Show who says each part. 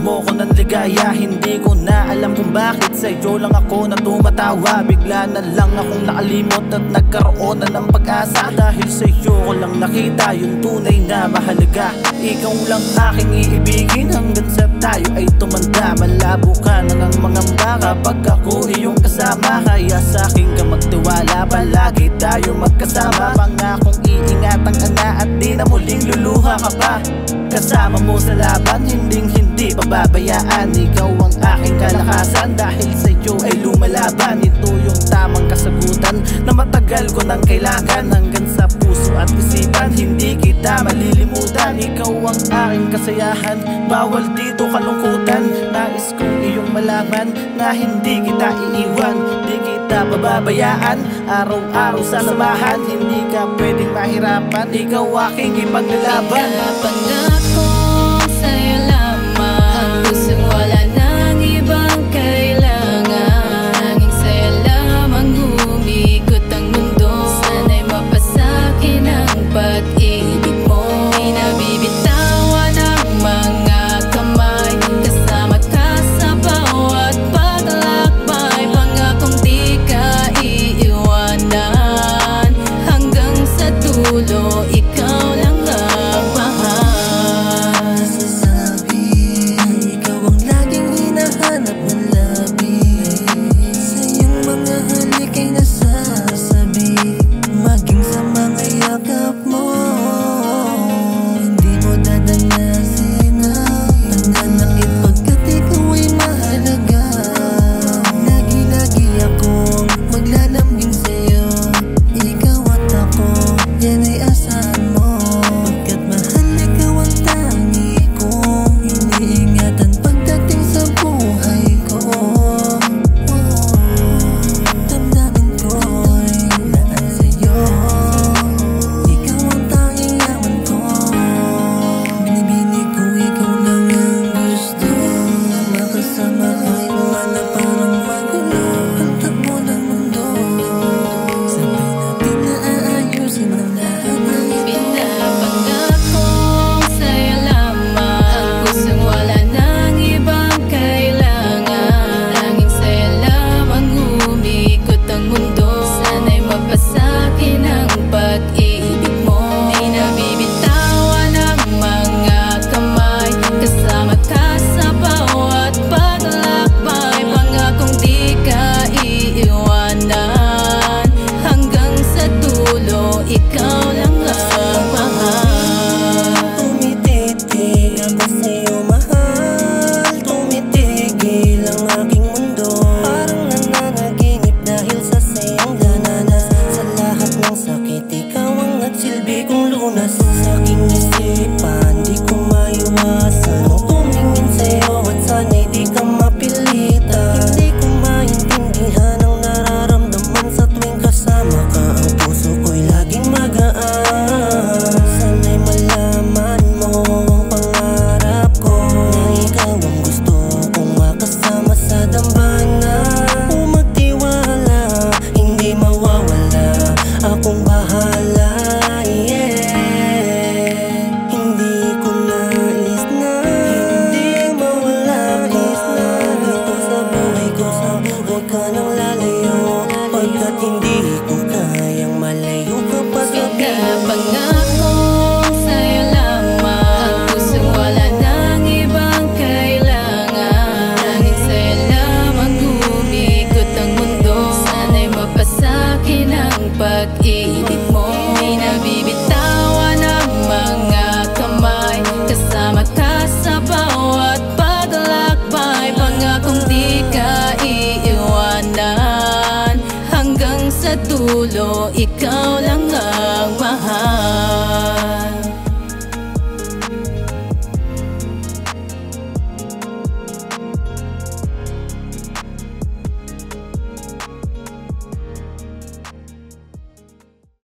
Speaker 1: mo ko ng ligaya. Hindi ko na alam kung bakit sa'yo lang ako na tumatawa. Bigla na lang akong nakalimot at nagkaroon na ng pag-asa. Dahil sa'yo ko lang nakita yung tunay na mahalaga. Ikaw lang aking iibigin hanggang sa tayo ay tumanda. Malabo ka nang ang mga baka pag ako iyong kasama. Kaya sa'kin ka magtiwala, palagi tayo magkasama. Pangakong iingat ang ana at di na muling luluha ka pa. Kasama mo sa laban, hindi pababayaan. Ikaw ang aking kalakasan, dahil sa'yo ay lumalaban. Ito yung tamang kasagutan na matagal ko nang kailangan. Hanggang sa puso at isipan, hindi kita malilimutan. Ikaw ang aking kasayahan, bawal dito kalungkutan. Nais kong iyong malaman na hindi kita iiwan, di kita pababayaan. Araw-araw sasamahan, hindi ka pwedeng mahirapan. Ikaw aking ipaglalaban.